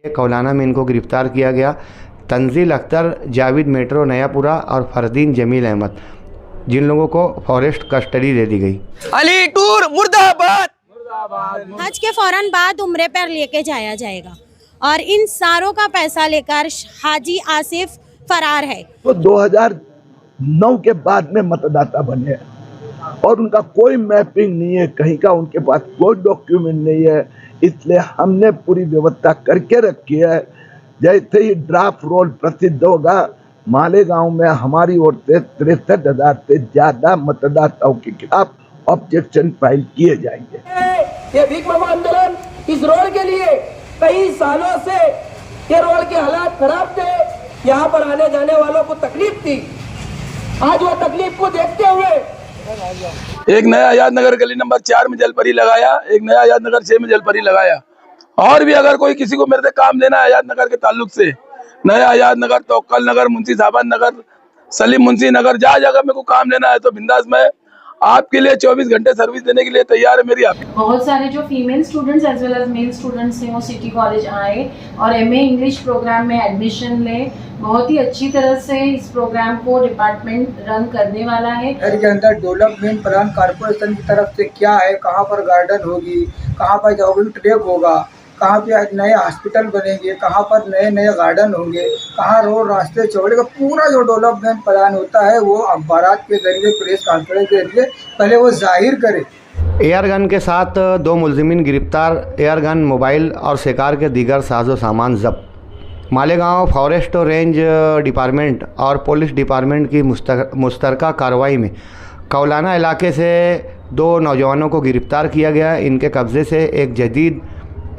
कौलाना में इनको गिरफ्तार किया गया। तंजील अख्तर, जावेद मेट्रो नयापुरा और फरदीन जमील अहमद, जिन लोगों को फॉरेस्ट कस्टडी दे दी गई। अली टूर मुर्दाबाद। हज के फौरन बाद उम्रे पर लेके जाया जाएगा और इन सारों का पैसा लेकर हाजी आसिफ फरार है। तो 2009 के बाद में मतदाता बने और उनका कोई मैपिंग नहीं है, कहीं का उनके पास कोई डॉक्यूमेंट नहीं है, इसलिए हमने पूरी व्यवस्था करके रखी है। जैसे ही ड्राफ्ट रोल प्रसिद्ध होगा, मालेगांव में हमारी ओर से 63,000 से ज्यादा मतदाताओं के खिलाफ ऑब्जेक्शन फाइल किए जाएंगे। ये भीख मांगो आंदोलन इस रोड के लिए कई सालों से ये रोड के हालात खराब थे, यहाँ पर आने जाने वालों को तकलीफ थी। आज वो तकलीफ को देखते हुए एक नया आजाद नगर गली नंबर 4 में जलपरी लगाया, एक नया आजाद नगर 6 में जलपरी लगाया। और भी अगर कोई किसी को मेरे से काम लेना है आजाद नगर के ताल्लुक से, नया आजाद नगर, तवक्कल नगर, मुंशी साहबान नगर, सलीम मुंशी नगर, जहाँ जगह मेरे को काम लेना है तो बिंदास मैं आपके लिए 24 घंटे सर्विस देने के लिए तैयार है मेरी। आप बहुत सारे जो female students as well as male students हैं वो सिटी कॉलेज आए और एमए इंग्लिश प्रोग्राम में एडमिशन ले। बहुत ही अच्छी तरह से इस प्रोग्राम को डिपार्टमेंट रन करने वाला है। शहर के अंदर डेवलपमेंट प्लान कॉर्पोरेशन की तरफ से क्या है, कहाँ पर गार्डन होगी, कहाँ पर जॉगिंग ट्रैक होगा, कहाँ पे नए हॉस्पिटल बनेंगे, कहाँ पर नए नए गार्डन होंगे, कहाँ रोड रास्ते चौड़े का पूरा जो डेवलपमेंट प्लान होता है वो अखबारात के जरिए, प्रेस कॉन्फ्रेंस के जरिए पहले वो जाहिर करे। एयर गन के साथ 2 मुलजिमीन गिरफ्तार, एयर गन, मोबाइल और शिकार के दीगर साजो सामान जब्त। मालेगांव फॉरेस्ट रेंज डिपार्टमेंट और पुलिस डिपार्टमेंट की मुश्तरका कार्रवाई में कौलाना इलाके से 2 नौजवानों को गिरफ्तार किया गया। इनके कब्ज़े से एक जदीद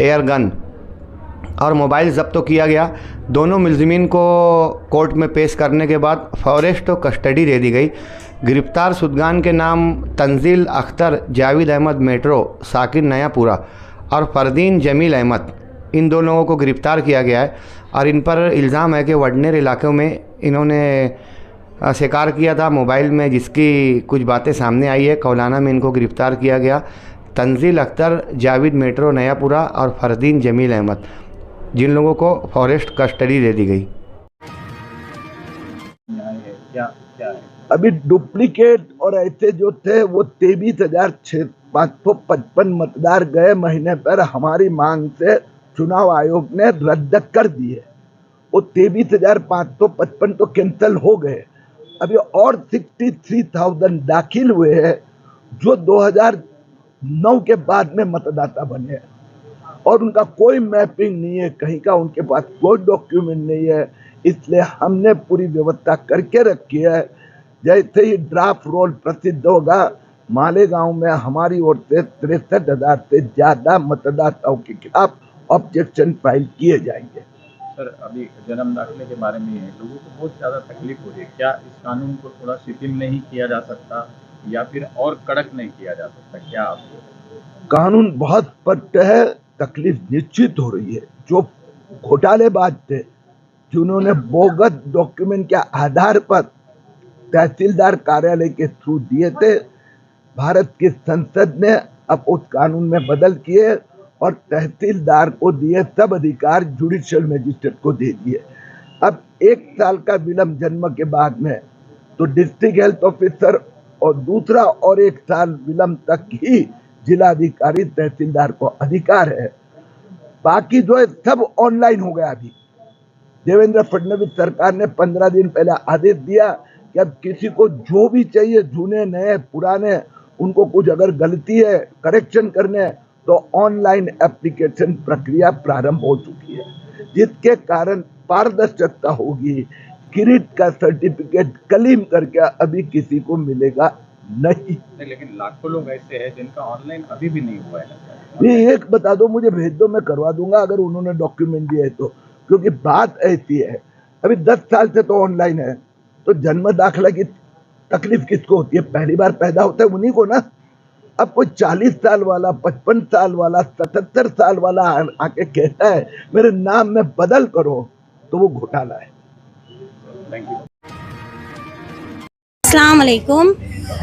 एयर गन और मोबाइल जब्त किया गया। दोनों मुलजिमीन को कोर्ट में पेश करने के बाद फॉरेस्ट कस्टडी दे दी गई। गिरफ्तार शुदगान के नाम तंजील अख्तर, जावेद अहमद मेट्रो, साकिर नयापुरा और फरदीन जमील अहमद, इन 2 लोगों को गिरफ्तार किया गया है और इन पर इल्ज़ाम है कि वडनेर इलाक़ों में इन्होंने शिकार किया था मोबाइल में, जिसकी कुछ बातें सामने आई है। कौलाना में इनको गिरफ्तार किया गया। तंजील अख्तर, जावेद मेट्रो नयापुरा और फरदीन जमील अहमद, जिन लोगों को फॉरेस्ट कस्टडी दे दी गई। क्या है? अभी डुप्लीकेट और ऐसे जो थे वो 23,555 मतदार गए महीने पर हमारी मांग से चुनाव आयोग ने रद्द कर दिए। वो 23,555 तो कैंसिल हो गए। अभी और 63,000 दाखिल हुए हैं जो 2009 के बाद में मतदाता बने और उनका कोई मैपिंग नहीं है, कहीं का उनके पास कोई डॉक्यूमेंट नहीं है, इसलिए हमने पूरी व्यवस्था करके रखी है। जैसे ही ड्राफ्ट रोल प्रसिद्ध होगा, मालेगांव में हमारी ओर से 63,000 से ज्यादा मतदाताओं के खिलाफ ऑब्जेक्शन फाइल किए जाएंगे। सर, अभी जन्म दाखिले के बारे में लोगों को बहुत ज़्यादा तकलीफ हो रही है, क्या इस कानून को थोड़ा शिथिल नहीं किया जा सकता या फिर और कड़क नहीं किया जा सकता? क्या आपको कानून बहुत स्पष्ट है, तकलीफ निश्चित हो रही है। जो घोटालेबाज थे, जिन्होंने बोगस डॉक्यूमेंट के आधार पर तहसीलदार कार्यालय के थ्रू दिए थे, भारत की संसद ने अब उस कानून में बदल किए और तहसीलदार को दिए सब अधिकार जुडिशियल मजिस्ट्रेट को दे दिए। अब 1 साल का विलम्ब जन्म के बाद में तो डिस्ट्रिक्ट हेल्थ ऑफिसर और दूसरा और 1 साल विलम्ब तक ही जिलाधिकारी तहसीलदार को अधिकार है। बाकी जो है सब ऑनलाइन हो गया। अभी देवेंद्र फडणवीस सरकार ने 15 दिन पहले आदेश दिया कि अब किसी को जो भी चाहिए, जूने नए पुराने, उनको कुछ अगर गलती है करेक्शन करने, तो ऑनलाइन एप्लीकेशन प्रक्रिया प्रारंभ हो चुकी है, जिसके कारण पारदर्शिता होगी। किरीट का सर्टिफिकेट क्लेम करके अभी किसी को मिलेगा नहीं। लेकिन लाखों लोग ऐसे हैं जिनका ऑनलाइन अभी भी नहीं हुआ है। नहीं, एक बता दो, मुझे भेज दो, मैं करवा दूंगा अगर उन्होंने डॉक्यूमेंट दिए तो। क्योंकि बात ऐसी है, अभी 10 साल से तो ऑनलाइन है, तो जन्म दाखिला की तकलीफ किसको होती है? पहली बार पैदा होता है उन्हीं को ना। अब कोई 40 साल वाला, 55 साल वाला, 77 साल वाला आके कहता है मेरे नाम में बदल करो, तो वो घोटाला है। Thank you. अस्सलाम वालेकुम।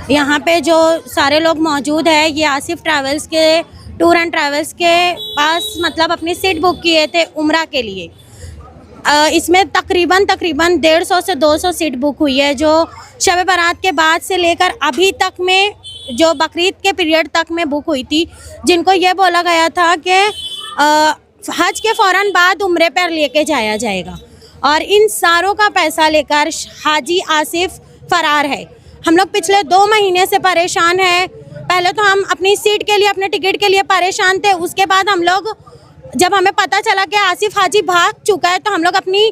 यहाँ पे जो सारे लोग मौजूद है, ये आसिफ ट्रैवल्स के टूर एंड ट्रैवल्स के पास मतलब अपनी सीट बुक किए थे उम्रा के लिए। इसमें तकरीबन 150 से 200 सीट बुक हुई है, जो शब बारात के बाद से लेकर अभी तक में जो बकरीद के पीरियड तक में बुक हुई थी, जिनको ये बोला गया था कि हज के फ़ौरन बाद उम्रे पर लेके जाया जाएगा, और इन सारों का पैसा लेकर हाजी आसिफ फ़रार है। हम लोग पिछले 2 महीने से परेशान हैं। पहले तो हम अपनी सीट के लिए, अपने टिकट के लिए परेशान थे। उसके बाद हम लोग, जब हमें पता चला कि आसिफ हाजी भाग चुका है, तो हम लोग अपनी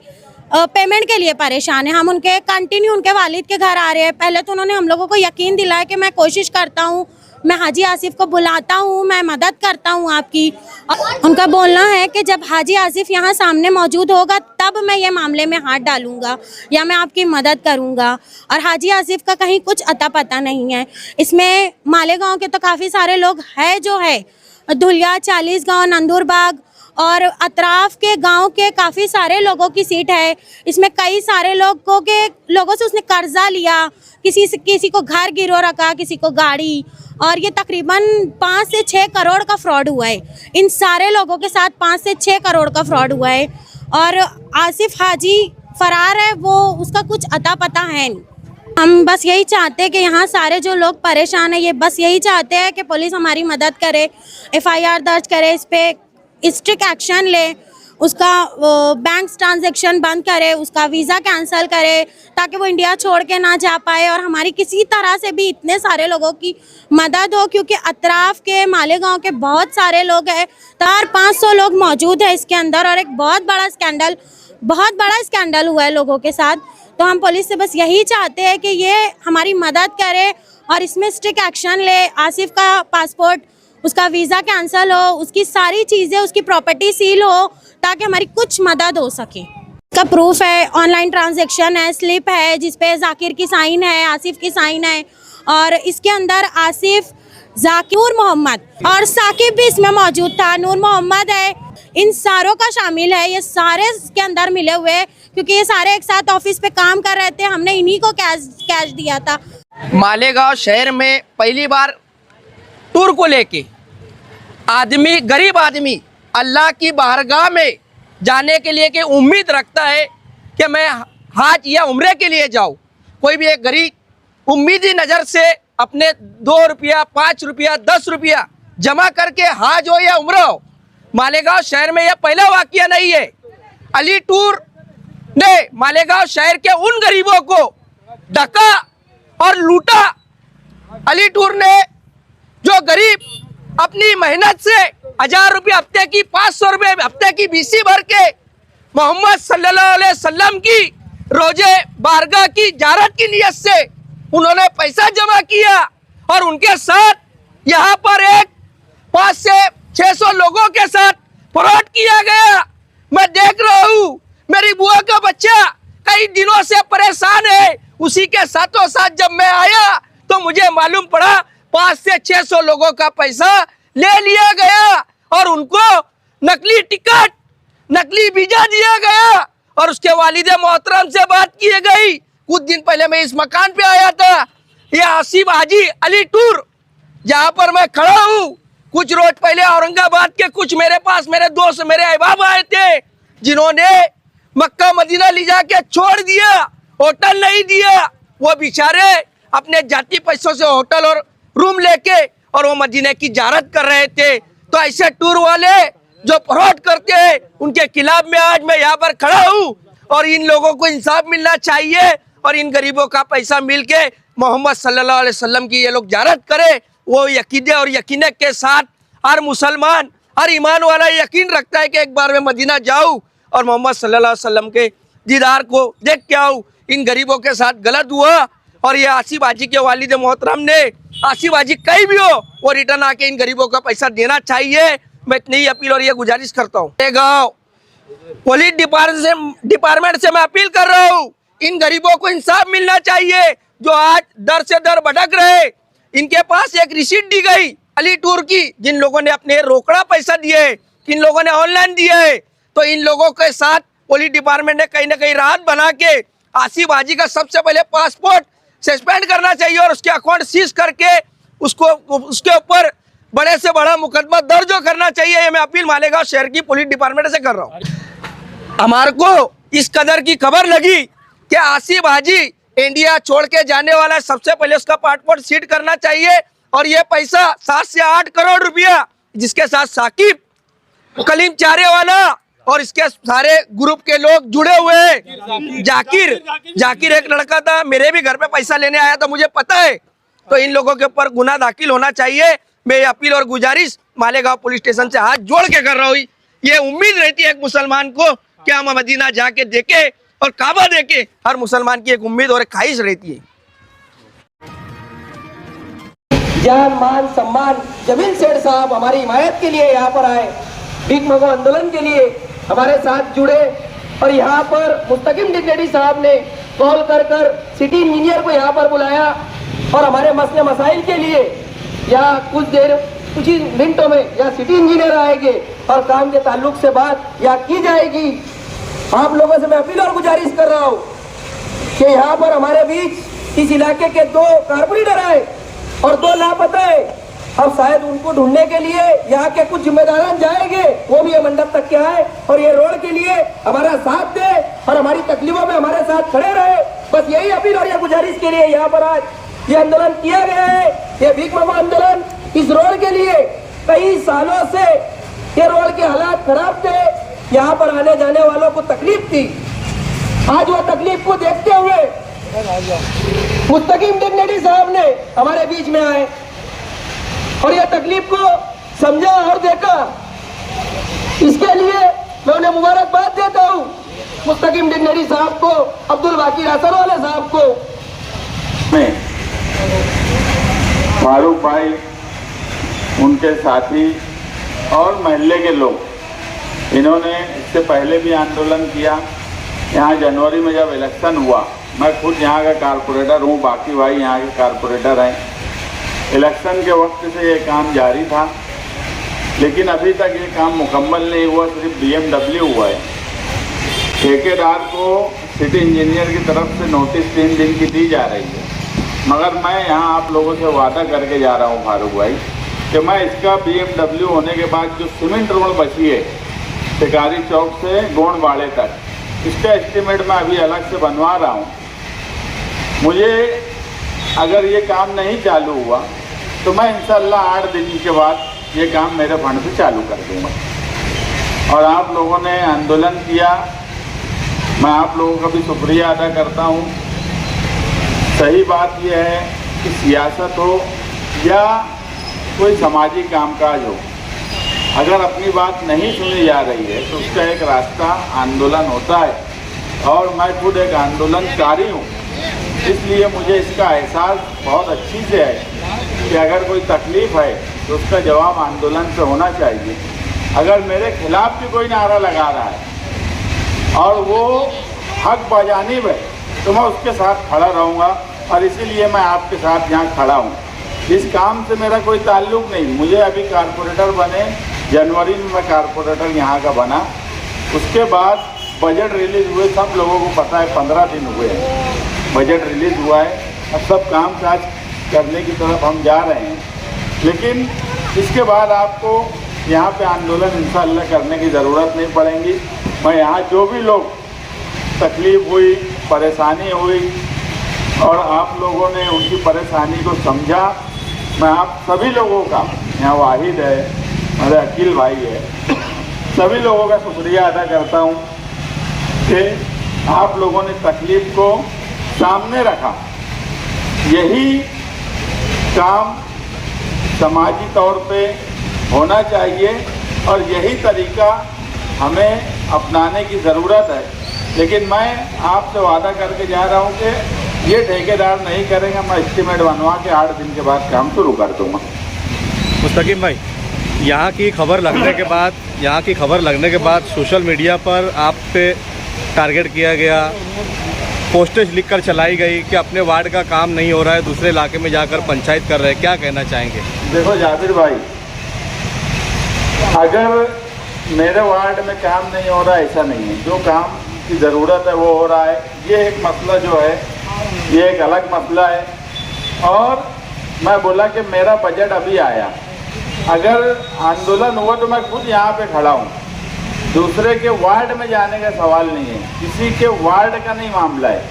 पेमेंट के लिए परेशान हैं। हम उनके कंटिन्यू उनके वालिद के घर आ रहे हैं। पहले तो उन्होंने हम लोगों को यकीन दिलाया कि मैं कोशिश करता हूँ, मैं हाजी आसिफ को बुलाता हूँ, मैं मदद करता हूँ आपकी। और उनका बोलना है कि जब हाजी आसिफ यहाँ सामने मौजूद होगा तब मैं ये मामले में हाथ डालूंगा या मैं आपकी मदद करूँगा। और हाजी आसिफ का कहीं कुछ अता पता नहीं है। इसमें मालेगांव के तो काफ़ी सारे लोग हैं, जो है धुलिया, 40 गाँव, नंदूरबाग और अतराफ के गांव के काफ़ी सारे लोगों की सीट है। इसमें कई सारे लोगों से उसने कर्जा लिया, किसी को घर गिरो रखा, किसी को गाड़ी, और ये तकरीबन 5 से 6 करोड़ का फ्रॉड हुआ है। इन सारे लोगों के साथ 5 से 6 करोड़ का फ्रॉड हुआ है, और आसिफ हाजी फरार है, वो उसका कुछ अता पता है नहीं। हम बस यही चाहते हैं कि यहाँ सारे जो लोग परेशान हैं, ये बस यही चाहते हैं कि पुलिस हमारी मदद करे, FIR दर्ज करे, इस पर स्ट्रिक्ट एक्शन ले, उसका बैंक ट्रांजैक्शन बंद करे, उसका वीज़ा कैंसिल करे, ताकि वो इंडिया छोड़ के ना जा पाए, और हमारी किसी तरह से भी इतने सारे लोगों की मदद हो, क्योंकि अतराफ के मालेगांव के बहुत सारे लोग हैं। 400-500 लोग मौजूद है इसके अंदर, और एक बहुत बड़ा स्कैंडल हुआ है लोगों के साथ। तो हम पुलिस से बस यही चाहते हैं कि ये हमारी मदद करे और इसमें स्ट्रिक्ट एक्शन ले। आसिफ का पासपोर्ट, उसका वीज़ा कैंसिल हो, उसकी सारी चीज़ें, उसकी प्रॉपर्टी सील हो, ताकि हमारी कुछ मदद हो सके। इसका प्रूफ है, ऑनलाइन ट्रांजैक्शन है, स्लिप है जिसपे जाकिर की साइन है, आसिफ की साइन है, और इसके अंदर आसिफ, जाकिर मोहम्मद और साकिब भी इसमें मौजूद था, नूर मोहम्मद है, इन सारों का शामिल है। ये सारे इसके अंदर मिले हुए हैं, क्योंकि ये सारे एक साथ ऑफिस पे काम कर रहे थे। हमने इन्हीं को कैश दिया था। मालेगांव शहर में पहली बार टूर को लेके आदमी, गरीब आदमी अल्लाह की बारगाह में जाने के लिए कि उम्मीद रखता है कि मैं हज या उम्रे के लिए जाऊं। कोई भी एक गरीब उम्मीदी नज़र से अपने 2 रुपया, 5 रुपया, 10 रुपया जमा करके हज हो या उम्रा हो। मालेगांव शहर में यह पहला वाकया नहीं है। अली टूर ने मालेगांव शहर के उन गरीबों को डका और लूटा। अली टूर ने, जो गरीब अपनी मेहनत से 1000 रुपये हफ्ते की, 500 रुपये हफ्ते की बीसी भर के मोहम्मद सल्लल्लाहु अलैहि वसल्लम की रोजे बारगाह की ज़ियारत की नियत से उन्होंने पैसा जमा किया, और उनके साथ यहाँ पर एक 500 से 600 लोगों के साथ फ्रॉड किया गया। मैं देख रहा हूँ, मेरी बुआ का बच्चा कई दिनों से परेशान है। उसी के साथों साथ जब मैं आया तो मुझे मालूम पड़ा 500 से 600 लोगों का पैसा ले लिया गया, और उनको नकली टिकट, नकली वीजा दिया गया, और उसके वालिद मोहतरम से बात की गई। कुछ दिन पहले मैं इस मकान पे आया था, ये आसिफ हाजी अली टूर जहाँ पर मैं खड़ा हूँ। कुछ रोज पहले औरंगाबाद के कुछ मेरे पास मेरे दोस्त, मेरे अहबाब आए थे, जिन्होंने मक्का मदीना ले जाके छोड़ दिया, होटल नहीं दिया। वो बेचारे अपने जाती पैसों से होटल और रूम लेके और वो मदीने की ज़ियारत कर रहे थे। तो ऐसे टूर वाले जो फ्रॉड करते हैं, उनके खिलाफ में आज मैं यहाँ पर खड़ा हूँ, और इन लोगों को इंसाफ मिलना चाहिए, और इन गरीबों का पैसा मिल के मोहम्मद सल्लल्लाहु अलैहि वसल्लम की ये लोग ज़ियारत करे। वो यकीन और यकीन के साथ हर मुसलमान, हर ईमान वाला यकीन रखता है कि एक बार मैं मदीना जाऊँ और मोहम्मद सल्लल्लाहु अलैहि वसल्लम के दीदार को देख के आऊँ। इन गरीबों के साथ गलत हुआ, और ये आसिफ हाजी के वालिद मोहतरम ने, आसिफ हाजी कहीं भी हो, वो रिटर्न आके इन गरीबों का पैसा देना चाहिए। मैं इतनी अपील और ये गुजारिश करता हूँ। गाँव पुलिस डिपार्टमेंट से मैं अपील कर रहा हूँ, इन गरीबों को इंसाफ मिलना चाहिए जो आज दर से दर भटक रहे। इनके पास एक रिसीट दी गई अली टूर की, जिन लोगों ने अपने रोकड़ा पैसा दिए, किन लोगों ने ऑनलाइन दिए है, तो इन लोगों के साथ पुलिस डिपार्टमेंट ने कहीं ना कहीं राहत बना के आसिफ हाजी का सबसे पहले पासपोर्ट सस्पेंड करना चाहिए, और उसके अकाउंट सीज करके उसको उसके ऊपर बड़े से बड़ा मुकदमा दर्ज करना चाहिए। ये मैं अपील मालेगांव शहर की पुलिस डिपार्टमेंट से कर रहा हूँ। हमारे को इस कदर की खबर लगी कि आसिफ हाजी इंडिया छोड़ के जाने वाला है, सबसे पहले उसका पासपोर्ट सीट करना चाहिए। और ये पैसा 7 से 8 करोड़ रुपया जिसके साथ साकिब कलीम चारे वाला और इसके सारे ग्रुप के लोग जुड़े हुए हैं। जाकिर एक लड़का था, मेरे भी घर पे पैसा लेने आया था, मुझे पता है। तो इन लोगों के ऊपर गुनाह दाखिल होना चाहिए। मैं ये अपील और गुजारिश मालेगांव पुलिस स्टेशन से हाथ जोड़ के कर रहा हूँ। ये उम्मीद रहती है एक मुसलमान को कि हम मदीना जाके देखे और काबा देखे, हर मुसलमान की एक उम्मीद और एक ख्वाहिश रहती है। जान मान सम्मान जमीन सेठ साहब हमारी हिमायत के लिए यहाँ पर आए, भीख मंगो आंदोलन के लिए हमारे साथ जुड़े। और यहाँ पर मुस्तकिम डिग्नेडी साहब ने कॉल कर सिटी इंजीनियर को यहाँ पर बुलाया और हमारे मसले मसाइल के लिए यहाँ कुछ ही मिनटों में यहाँ सिटी इंजीनियर आएंगे और काम के ताल्लुक से बात यहाँ की जाएगी। आप लोगों से मैं अपील और गुजारिश कर रहा हूँ कि यहाँ पर हमारे बीच इस इलाके के 2 कारपोरेटर आए और 2 लापता है। अब शायद उनको ढूंढने के लिए यहाँ के कुछ जिम्मेदार जाएंगे, वो भी ये मंडप तक के आए और ये रोड के लिए हमारा साथ दे और हमारी तकलीफों में हमारे साथ खड़े रहे। बस यही अपील और ये गुजारिश के लिए यहाँ पर आज ये आंदोलन किया गया है। ये भीख मंगो आंदोलन इस रोड के लिए कई सालों से ये रोड के हालात खराब थे, यहाँ पर आने जाने वालों को तकलीफ थी। आज वो तकलीफ को देखते हुए मुस्तकिम डिग्नेडी साहब ने हमारे बीच में आए और यह तकलीफ को समझा और देखा। इसके लिए मैं उन्हें मुबारकबाद देता हूँ, मुस्तकिम डिग्नेडी साहब को, अब्दुल बाकी हसन वाले साहब को। फारूक भाई, उनके साथी और महल्ले के लोग, इन्होंने इससे पहले भी आंदोलन किया। यहाँ जनवरी में जब इलेक्शन हुआ, मैं खुद यहाँ का कारपोरेटर हूँ, बाकी भाई यहाँ के कारपोरेटर हैं। इलेक्शन के वक्त से ये काम जारी था, लेकिन अभी तक ये काम मुकम्मल नहीं हुआ, सिर्फ BMW हुआ है। ठेकेदार को सिटी इंजीनियर की तरफ से नोटिस 3 दिन की दी जा रही है, मगर मैं यहाँ आप लोगों से वादा करके जा रहा हूँ फारूक भाई कि मैं इसका BMW होने के बाद जो सीमेंट रोड बची है टिकारी चौक से गोंडवाड़े तक, इसका एस्टीमेट मैं अभी अलग से बनवा रहा हूँ। मुझे अगर ये काम नहीं चालू हुआ तो मैं इंशाल्लाह 8 दिन के बाद ये काम मेरे फंड से चालू कर दूँगा। और आप लोगों ने आंदोलन किया, मैं आप लोगों का भी शुक्रिया अदा करता हूँ। सही बात यह है कि सियासत हो या कोई सामाजिक कामकाज हो, अगर अपनी बात नहीं सुनी जा रही है तो उसका एक रास्ता आंदोलन होता है। और मैं खुद एक आंदोलनकारी हूँ, इसलिए मुझे इसका एहसास बहुत अच्छी से है कि अगर कोई तकलीफ़ है तो उसका जवाब आंदोलन से होना चाहिए। अगर मेरे खिलाफ भी कोई नारा लगा रहा है और वो हक बजानिब है तो मैं उसके साथ खड़ा रहूँगा, और इसीलिए मैं आपके साथ यहाँ खड़ा हूँ। इस काम से मेरा कोई ताल्लुक़ नहीं। मुझे अभी कारपोरेटर बने, जनवरी में मैं कारपोरेटर यहाँ का बना, उसके बाद बजट रिलीज़ हुए, सब लोगों को पता है 15 दिन हुए हैं बजट रिलीज़ हुआ है। अब सब काम काज करने की तरफ हम जा रहे हैं, लेकिन इसके बाद आपको यहाँ पे आंदोलन इंशाअल्लाह करने की ज़रूरत नहीं पड़ेगी। मैं यहाँ जो भी लोग तकलीफ़ हुई, परेशानी हुई और आप लोगों ने उनकी परेशानी को समझा, मैं आप सभी लोगों का, यहाँ वाहिद है, मेरे अकील भाई है, सभी लोगों का शुक्रिया अदा करता हूँ कि आप लोगों ने तकलीफ़ को सामने रखा। यही काम समाजी तौर पे होना चाहिए और यही तरीका हमें अपनाने की ज़रूरत है। लेकिन मैं आपसे वादा करके जा रहा हूँ कि ये ठेकेदार नहीं करेंगे, मैं एस्टीमेट बनवा के 8 दिन के बाद काम शुरू कर दूँगा। मुस्तकिम भाई, यहाँ की खबर लगने के बाद सोशल मीडिया पर आप पे टारगेट किया गया, पोस्टेज लिखकर चलाई गई कि अपने वार्ड का काम नहीं हो रहा है, दूसरे इलाके में जाकर पंचायत कर रहे हैं, क्या कहना चाहेंगे? देखो जाबिर भाई, अगर मेरे वार्ड में काम नहीं हो रहा है ऐसा नहीं है, जो काम की ज़रूरत है वो हो रहा है। ये एक मसला जो है ये एक अलग मसला है। और मैं बोला कि मेरा बजट अभी आया, अगर आंदोलन हुआ तो मैं खुद यहाँ पे खड़ा हूँ। दूसरे के वार्ड में जाने का सवाल नहीं है, किसी के वार्ड का नहीं मामला है,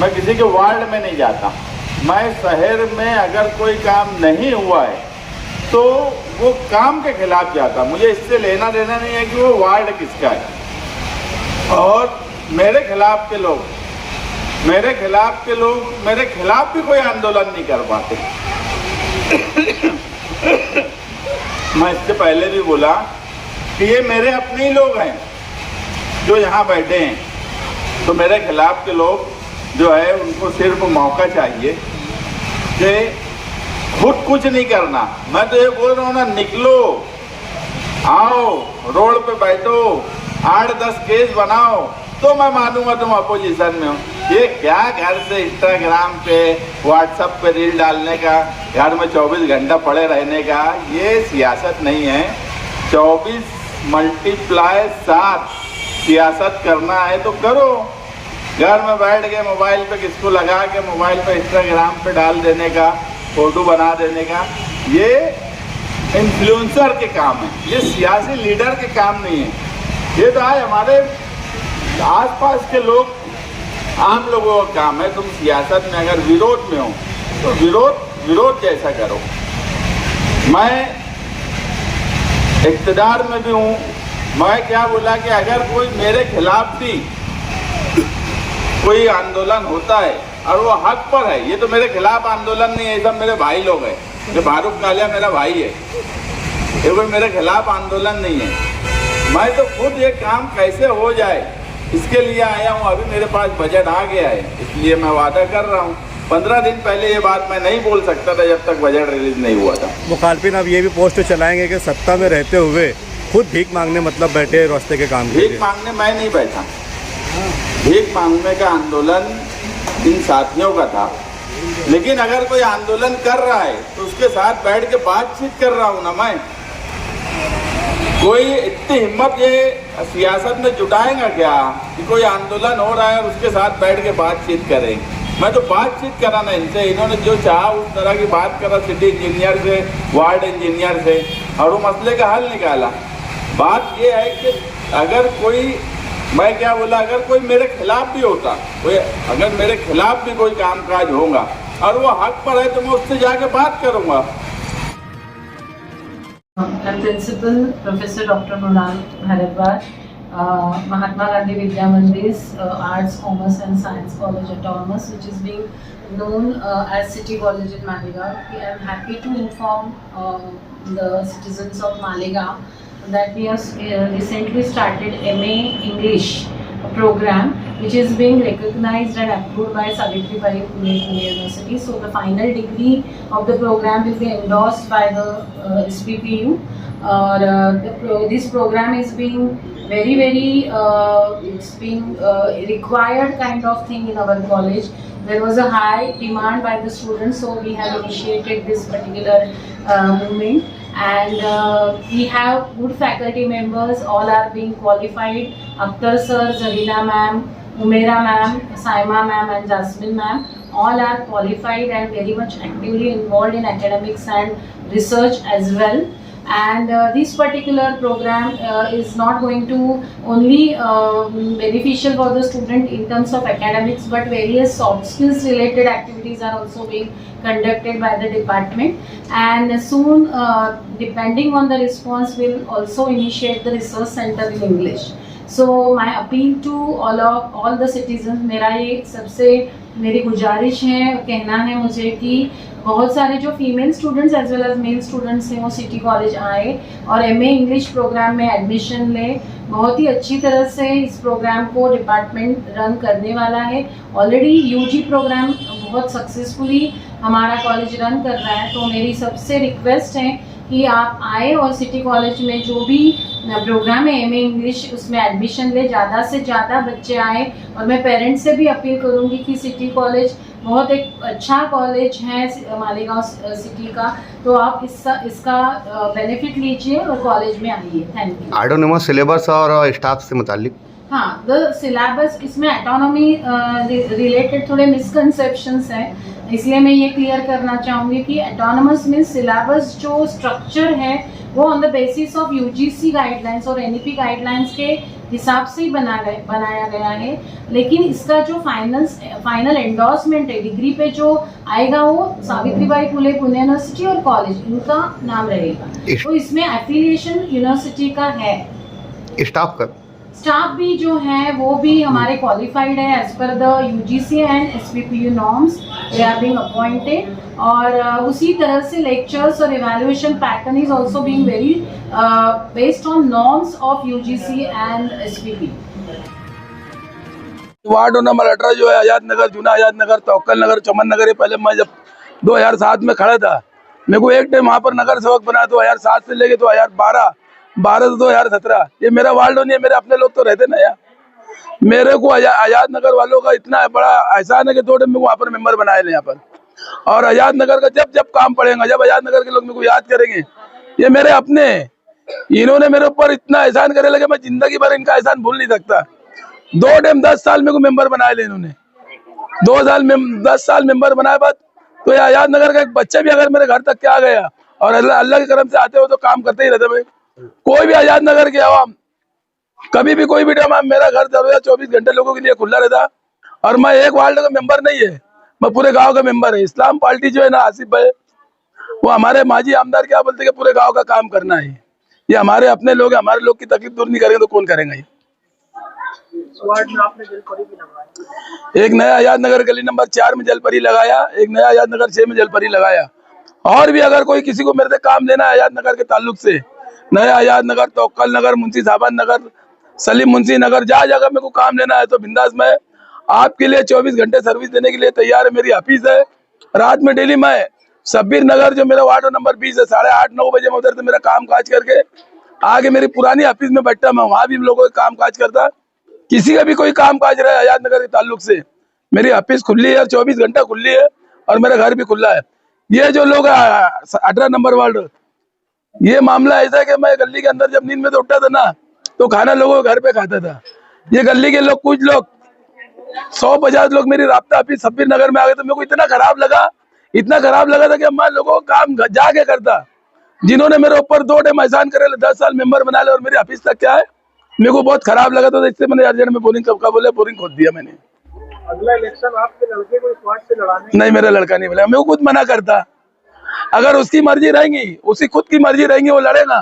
मैं किसी के वार्ड में नहीं जाता। मैं शहर में अगर कोई काम नहीं हुआ है तो वो काम के खिलाफ जाता, मुझे इससे लेना देना नहीं है कि वो वार्ड किसका है। और मेरे खिलाफ के लोग मेरे खिलाफ भी कोई आंदोलन नहीं कर पाते। मैं इससे पहले भी बोला कि ये मेरे अपने ही लोग हैं जो यहाँ बैठे हैं, तो मेरे खिलाफ के लोग जो है उनको सिर्फ मौका चाहिए कि खुद कुछ नहीं करना। मैं तो ये बोल रहा हूँ ना, निकलो, आओ, रोड पे बैठो, 8-10 केस बनाओ तो मैं मानूंगा तुम अपोजिशन में हो। ये क्या घर से इंस्टाग्राम पे, व्हाट्सएप पे रील डालने का, घर में 24 घंटा पड़े रहने का, ये सियासत नहीं है। 24 × 7 सियासत करना है तो करो। घर में बैठ के मोबाइल पे किसको लगा के मोबाइल पे इंस्टाग्राम पे डाल देने का, फोटो बना देने का, ये इन्फ्लुएंसर के काम है, ये सियासी लीडर के काम नहीं है। ये तो आज हमारे आसपास के लोग, आम लोगों का काम है। तुम सियासत में अगर विरोध में हो तो विरोध जैसा करो। मैं इक़्तिदार में भी हूँ। मैं क्या बोला कि अगर कोई मेरे खिलाफ भी कोई आंदोलन होता है और वो हक पर है, ये तो मेरे खिलाफ आंदोलन नहीं है, ये सब मेरे भाई लोग हैं। ये फारूक कालिया मेरा भाई है, ये कोई मेरे खिलाफ आंदोलन नहीं है। मैं तो खुद ये काम कैसे हो जाए इसके लिए आया हूँ। अभी मेरे पास बजट आ गया है, इसलिए मैं वादा कर रहा हूँ। 15 दिन पहले ये बात मैं नहीं बोल सकता था जब तक बजट रिलीज नहीं हुआ था। मुखालफिन अब ये भी पोस्ट चलाएंगे कि सत्ता में रहते हुए खुद भीख मांगने मतलब बैठे रास्ते के काम। भीख मांगने मैं नहीं बैठा, भीख मांगने का आंदोलन इन साथियों का था। लेकिन अगर कोई आंदोलन कर रहा है तो उसके साथ बैठ के बातचीत कर रहा हूँ ना मैं। कोई इतनी हिम्मत ये सियासत में जुटाएगा क्या कि कोई आंदोलन हो रहा है और उसके साथ बैठ के बातचीत करें। मैं तो बातचीत करा ना इनसे, इन्होंने जो चाहा उस तरह की बात करा सिटी इंजीनियर से, वार्ड इंजीनियर से, और वो मसले का हल निकाला। बात ये है कि अगर कोई, मैं क्या बोला, अगर कोई मेरे खिलाफ भी होता, कोई अगर मेरे खिलाफ भी कोई कामकाज होगा और वो हक पर है तो मैं उससे जाके बात करूँगा। Principal professor doctor Mrinal Bhardwaj, Mahatma Gandhi Vidya Mandir Arts, Commerce and Science College Autonomous, which is being known as City College in Malegaon. I am happy to inform the citizens of Malegaon that we have recently started MA English program, which is being recognized and approved by Savitribai Phule University. So the final degree of the program will be endorsed by the SPPU. This program is being very it's being required kind of thing in our college. There was a high demand by the students, so we have initiated this particular movement, and we have good faculty members. All are being qualified. Akhtar sir, Zarina ma'am, Umaira ma'am, Saima ma'am and Jasmine ma'am, all are qualified and very much actively involved in academics and research as well. And this particular program is not going to only beneficial for the student in terms of academics, but various soft skills related activities are also being conducted by the department, and soon depending on the response we'll also initiate the research center in English. So my appeal to all the citizens, मेरा ये सबसे मेरी गुजारिश है, कहना है मुझे कि बहुत सारे जो female students as well as male students हैं वो सिटी कॉलेज आए और एमए इंग्लिश प्रोग्राम में एडमिशन लें। बहुत ही अच्छी तरह से इस प्रोग्राम को डिपार्टमेंट रन करने वाला है। ऑलरेडी यूजी प्रोग्राम बहुत सक्सेसफुली हमारा कॉलेज रन कर रहा है, तो मेरी सबसे रिक्वेस्ट है कि आप आए और सिटी कॉलेज में जो भी प्रोग्राम है एमए इंग्लिश उसमें एडमिशन ले, ज़्यादा से ज़्यादा बच्चे आए। और मैं पेरेंट्स से भी अपील करूँगी कि सिटी कॉलेज बहुत एक अच्छा कॉलेज है मालेगांव सिटी का, तो आप इसका बेनिफिट लीजिए और कॉलेज में आइए। Thank you. ऑटोनोमस सिलेबस और स्टाफ से मुतालिक हाँ, द सिलेबस इसमें ऑटोनॉमी रिलेटेड थोड़े मिसकंसेप्शंस हैं, इसलिए मैं ये क्लियर करना चाहूँगी कि ऑटोनॉमस मीन्स सिलेबस जो स्ट्रक्चर है वो on the basis of UGC guidelines और एनईपी गाइडलाइंस के हिसाब से ही बनाया गया है, लेकिन इसका जो फाइनल एंडोर्समेंट है डिग्री पे जो आएगा वो सावित्रीबाई फुले पुणे यूनिवर्सिटी और कॉलेज इनका नाम रहेगा। तो इसमें एफिलिएशन यूनिवर्सिटी का है। स्टाफ भी जो है वो भी हमारे क्वालिफाइड है as per the UGC and SPPU norms, they are being appointed, और उसी तरह से लेक्चर्स और evaluation pattern is also being very based on norms of UGC and SPP. Ward number 18 जो है आजाद नगर, जूना आजाद नगर, तवक्कल नगर, चमन नगर, पहले मैं जब 2007 में खड़ा था, मेरे को एक टाइम वहाँ पर नगर सेवक बना 2007 से लेके 2012 से 2017। ये मेरा वार्ड नहीं है, मेरे अपने लोग तो रहते ना यार। मेरे को आजाद नगर वालों का इतना बड़ा एहसान है कि 2 टाइम मेरे को वहाँ पर मेंबर बनाए ले यहाँ पर, और आजाद नगर का जब जब काम पड़ेगा, जब आजाद नगर के लोग मेरे को याद करेंगे, ये मेरे अपने, इन्होंने मेरे ऊपर इतना एहसान करे लगे मैं जिंदगी भर इनका एहसान भूल नहीं सकता। 2 टाइम 10 साल मेरे को मेंबर बनाए ले इन्होंने, 10 साल मेंबर बनाए बाद तो ये आजाद नगर का एक बच्चा भी अगर मेरे घर तक के आ गया, और अल्लाह के करम से आते हो तो काम करते ही रहते भाई। कोई भी आजाद नगर के आवाम कभी भी कोई भी टाइम मेरा घर 24 घंटे लोगों के लिए खुला रहता, और मैं एक वार्ड का मेंबर नहीं है, मैं पूरे गांव का मेंबर है। इस्लाम पार्टी जो है ना आसिफ भाई, वो हमारे माजी आमदार क्या बोलते हैं कि पूरे गांव का काम करना है, ये हमारे अपने लोग हैं, हमारे लोग की तकलीफ दूर नहीं करेंगे तो कौन करेगा। ये वार्ड में आपने जलपरी भी लगाया, एक नया आजाद नगर गली नंबर 4 में जलपरी लगाया, एक नया आजाद नगर 6 में जलपरी लगाया। और भी अगर कोई किसी को मेरे से काम लेना है आजाद नगर के ताल्लुक से, नया आजाद नगर, तवक्कल नगर, मुंशी साहबान नगर, सलीम मुंशी नगर, जहाँ जगह मेरे को काम लेना है तो बिंदास मैं आपके लिए 24 घंटे सर्विस देने के लिए तैयार है। मेरी ऑफिस है, रात में डेली मैं शब्बीर नगर जो मेरा वार्ड नंबर 20 है, 8:30-9 बजे मैं उधर से मेरा काम काज करके आगे मेरी पुरानी ऑफिस में बैठता, मैं वहाँ भी लोगों का काम काज करता। किसी का भी कोई काम काज रहा है आजाद नगर के ताल्लुक से, मेरी ऑफिस खुली है, 24 घंटा खुली है, और मेरा घर भी खुला है। ये जो लोग 18 नंबर वार्ड, ये मामला ऐसा है कि मैं गली के अंदर जब नींद में तो उठता था ना, तो खाना लोगों के घर पे खाता था। ये गली के लोग, कुछ लोग 150 लोग मेरी राब्ता ऑफिस शब्बीर नगर में आ गए, तो मेरे को इतना खराब लगा था कि मैं लोगों का काम जाके करता। जिन्होंने मेरे ऊपर 2 टाइम एहसान करे, 10 साल मेंबर बना ले, और मेरी ऑफिस तक क्या है, मेरे को बहुत खराब लगा था। इससे मैंने अर्जेंट में बोरिंग खोद दिया मैंने। अगला इलेक्शन आपके लड़के को इस वार्ड से लड़ाने? नहीं, मेरा लड़का नहीं बोला, मेरे को खुद मना करता। अगर उसकी मर्जी रहेंगी, उसकी खुद की मर्जी रहेंगी, वो लड़ेगा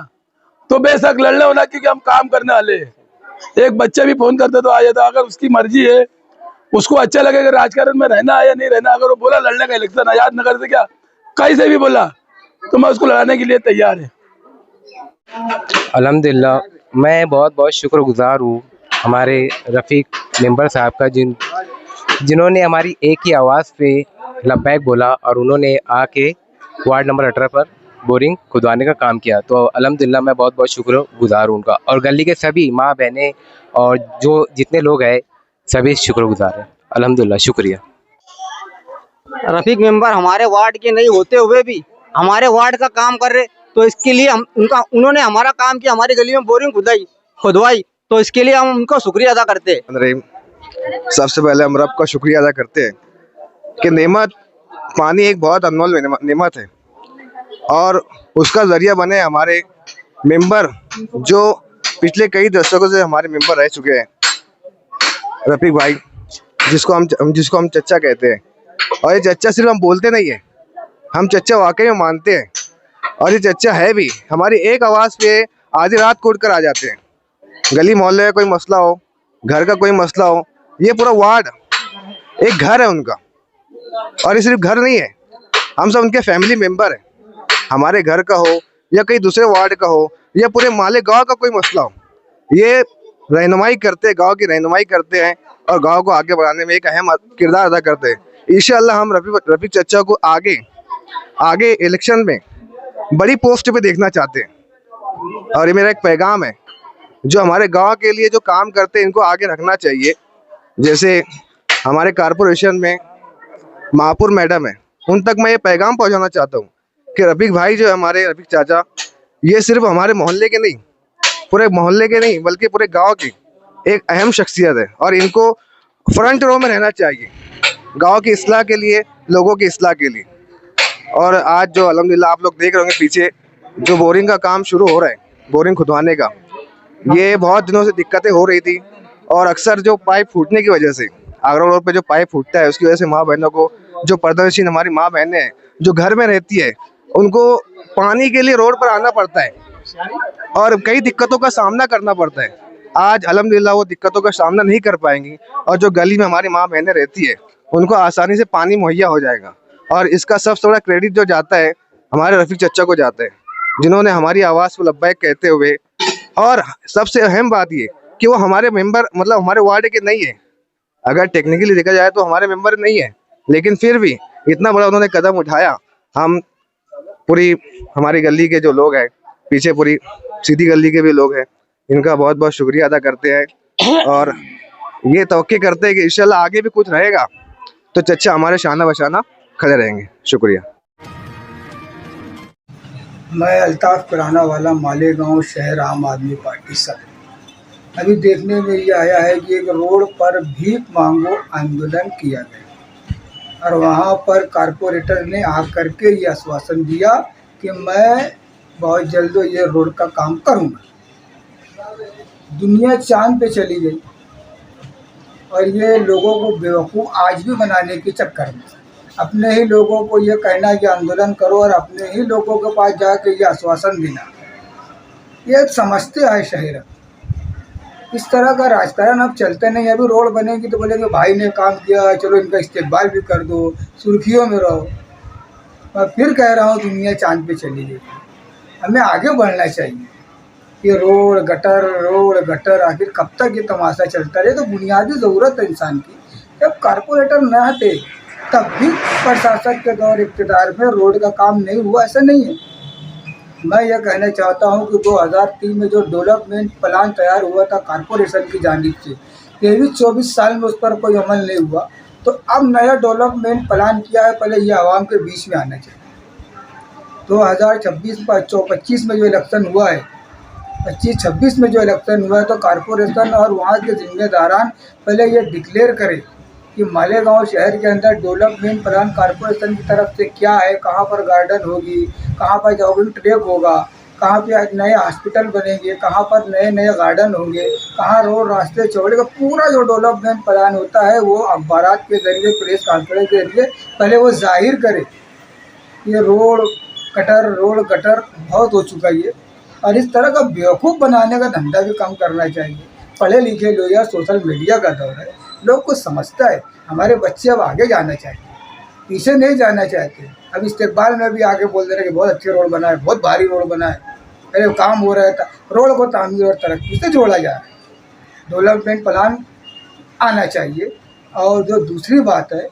तो बेशक लड़ने होना, क्योंकि हम काम करने वाले। एक बच्चा भी फोन करता तो आ जाता। अगर उसकी मर्जी है, उसको अच्छा लगेगा राजकारण में रहना है या नहीं रहना, अगर वो बोला लड़ने का इलेक्शन आजाद नगर से, क्या कहीं से भी बोला, तो मैं उसको लड़ाने के लिए तैयार है। अल्हम्दुलिल्लाह, मैं बहुत बहुत शुक्रगुजार हूँ हमारे रफ़ीक मेंबर साहब का, जिन्होंने हमारी एक ही आवाज़ पे लब्बैक बोला, और उन्होंने आके वार्ड नंबर 18 पर बोरिंग खुदवाने का काम किया। तो अल्हम्दुलिल्लाह मैं बहुत बहुत शुक्रगुजार हूँ उनका, और गली के सभी माँ बहनें और जो जितने लोग हैं सभी शुक्रगुजार हैं। अल्हम्दुलिल्लाह, शुक्रिया। रफ़ीक मेंबर हमारे वार्ड के नहीं होते हुए भी हमारे वार्ड का काम कर रहे, तो इसके लिए उन्होंने हमारा काम किया, हमारी गली में बोरिंग खुदवाई, तो इसके लिए हम उनको शुक्रिया अदा करते हैं। सबसे पहले हम रब का शुक्रिया अदा करते हैं कि नेमत पानी एक बहुत अनमोल नेमत है, और उसका जरिया बने हमारे मेंबर जो पिछले कई दशकों से हमारे मेंबर रह चुके हैं। रफ़ीक भाई, जिसको हम चच्चा कहते हैं, और ये चच्चा सिर्फ हम बोलते नहीं है, हम चच्चा वाकई में मानते हैं, और ये चच्चा है भी। हमारी एक आवाज़ पे आधी रात को उठकर आ जाते हैं। गली मोहल्ले का कोई मसला हो, घर का कोई मसला हो, ये पूरा वार्ड एक घर है उनका, और ये सिर्फ घर नहीं है, हम सब उनके फैमिली मेंबर हैं। हमारे घर का हो या कहीं दूसरे वार्ड का हो या पूरे माले गांव का कोई मसला हो, ये रहनुमाई करते हैं, गांव की रहनुमाई करते हैं, और गांव को आगे बढ़ाने में एक अहम किरदार अदा करते हैं। इंशाअल्लाह हम रफ़ीक चच्चा को आगे इलेक्शन में बड़ी पोस्ट पे देखना चाहते हैं, और ये मेरा एक पैगाम है, जो हमारे गांव के लिए जो काम करते हैं इनको आगे रखना चाहिए। जैसे हमारे कारपोरेशन में महापुर मैडम है, उन तक मैं ये पैगाम पहुंचाना चाहता हूं कि रफ़ीक भाई जो है हमारे रफ़ीक चाचा, ये सिर्फ हमारे मोहल्ले के नहीं, पूरे मोहल्ले के नहीं, बल्कि पूरे गांव के एक अहम शख्सियत है और इनको फ्रंट रो में रहना चाहिए गांव की इस्लाह के लिए, लोगों की इस्लाह के लिए। और आज जो अल्हम्दुलिल्लाह आप लोग देख रहे होंगे पीछे जो बोरिंग का काम शुरू हो रहा है, बोरिंग खुदवाने का, ये बहुत दिनों से दिक्कतें हो रही थी और अक्सर जो पाइप फूटने की वजह से, आगरा रोड पे जो पाइप फूटता है उसकी वजह से माँ बहनों को, जो पर्दानशीन हमारी माँ बहनें हैं जो घर में रहती है, उनको पानी के लिए रोड पर आना पड़ता है और कई दिक्कतों का सामना करना पड़ता है। आज अल्हम्दुलिल्लाह वो दिक्कतों का सामना नहीं कर पाएंगी और जो गली में हमारी माँ बहनें रहती है उनको आसानी से पानी मुहैया हो जाएगा। और इसका सबसे बड़ा क्रेडिट जो जाता है हमारे रफ़ीक चचा को जाता है, जिन्होंने हमारी आवाज़ को लब्बैक कहते हुए, और सबसे अहम बात ये कि वो हमारे मेंबर मतलब हमारे वार्ड के नहीं है, अगर टेक्निकली देखा जाए तो हमारे मेंबर नहीं है, लेकिन फिर भी इतना बड़ा उन्होंने कदम उठाया। हम पूरी हमारी गली के जो लोग हैं, पीछे पूरी सीधी गली के भी लोग हैं, इनका बहुत बहुत शुक्रिया अदा करते हैं और ये तवक्के करते हैं कि इंशाल्लाह आगे भी कुछ रहेगा तो चचा हमारे शाना बशाना खड़े रहेंगे। शुक्रिया। मैं अल्ताफ कराना वाला मालेगांव शहर आम आदमी पार्टी सदर। अभी देखने में ये आया है कि एक रोड पर भीख मांगो आंदोलन किया गया और वहाँ पर कारपोरेटर ने आकर के ये आश्वासन दिया कि मैं बहुत जल्द ये रोड का काम करूँगा। दुनिया चांद पे चली गई और ये लोगों को बेवकूफ़ आज भी बनाने के चक्कर में अपने ही लोगों को ये कहना कि आंदोलन करो और अपने ही लोगों के पास जाके ये आश्वासन देना, ये समझते हैं शहर। इस तरह का राजकारण अब चलते नहीं। अभी रोड बनेगी तो बोलेंगे भाई ने काम किया, चलो इनका इस्तेकबाल भी कर दो, सुर्खियों में रहो। मैं फिर कह रहा हूँ दुनिया चांद पे चली गई, हमें आगे बढ़ना चाहिए। ये रोड गटर आखिर कब तक ये तमाशा चलता रहे? तो बुनियादी ज़रूरत है इंसान की। जब कारपोरेटर न हटे तब भी प्रशासक के दौर इक़्तिदार में रोड का काम नहीं हुआ, ऐसा नहीं है। मैं ये कहना चाहता हूँ कि 2003 में जो डेवलपमेंट प्लान तैयार हुआ था कारपोरेशन की जानिब से, 23-24 साल में उस पर कोई अमल नहीं हुआ। तो अब नया डेवलपमेंट प्लान किया है, पहले ये आवाम के बीच में आना चाहिए। 2026 में जो इलेक्शन हुआ है, 25-26 में जो इलेक्शन हुआ है, तो कारपोरेशन और वहाँ के जिम्मेदारान पहले ये डिक्लेयर करें कि मालेगांव शहर के अंदर डेवलपमेंट प्लान कारपोरेशन की तरफ से क्या है, कहाँ पर गार्डन होगी, कहाँ पर जॉगिंग ट्रैक होगा, कहाँ पे नए हॉस्पिटल बनेंगे, कहाँ पर नए नए गार्डन होंगे, कहाँ रोड रास्ते चौड़े का पूरा जो डेवलपमेंट प्लान होता है वो अखबारात के ज़रिए, प्रेस कॉन्फ्रेंस के जरिए पहले वो जाहिर करे। ये रोड गटर बहुत हो चुका है और इस तरह का बेवकूफ़ बनाने का धंधा भी कम करना चाहिए। पढ़े लिखे लोग, या सोशल मीडिया का दौर है, लोग कुछ समझता है। हमारे बच्चे अब आगे जाना चाहिए, पीछे नहीं जाना चाहते। अब इस्तेकबाल में भी आगे बोल दे रहे कि बहुत अच्छे रोड बना है, बहुत भारी रोड बना है, पहले काम हो रहा था। रोड को तामीर और तरक्की से जोड़ा जा रहा है, डेवलपमेंट प्लान आना चाहिए। और जो दूसरी बात है,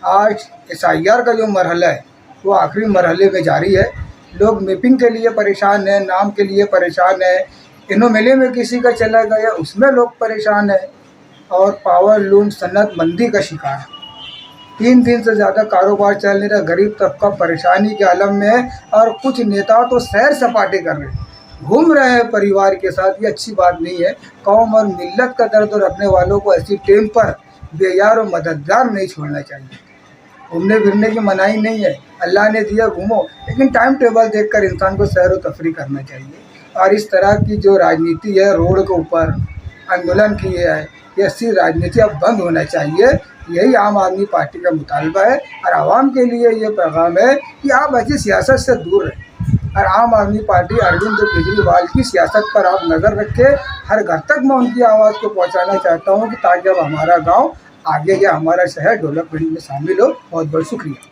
आज SIR का जो मरहला है वो आखिरी मरहले में जारी है। लोग मैपिंग के लिए परेशान हैं, नाम के लिए परेशान है, इनोमेले में किसी का चला गया उसमें लोग परेशान हैं और पावर लूम सनत मंदी का शिकार है। 3 दिन से ज़्यादा कारोबार चल नहीं रहा, गरीब तबका परेशानी के आलम में है और कुछ नेता तो सैर सपाटे कर रहे हैं, घूम रहे हैं परिवार के साथ। ये अच्छी बात नहीं है। कौम और मिल्लत का दर्द और रखने वालों को ऐसी टेम पर बेयार और मददगार नहीं छोड़ना चाहिए। घूमने फिरने की मनाही नहीं है, अल्लाह ने दिया घूमो, लेकिन टाइम टेबल देखकर इंसान को सैर व तफरी करना चाहिए। और इस तरह की जो राजनीति है, रोड के ऊपर आंदोलन की है, ये ऐसी राजनीति अब बंद होना चाहिए। यही आम आदमी पार्टी का मुतालबा है और आवाम के लिए ये पैगाम है कि आप ऐसी सियासत से दूर रहें और आम आदमी पार्टी अरविंद केजरीवाल की सियासत पर आप नज़र रखें। हर घर तक मैं उनकी आवाज़ को पहुंचाना चाहता हूं कि ताकि अब हमारा गांव आगे या हमारा शहर डेवलपमेंट में शामिल हो। बहुत बहुत शुक्रिया।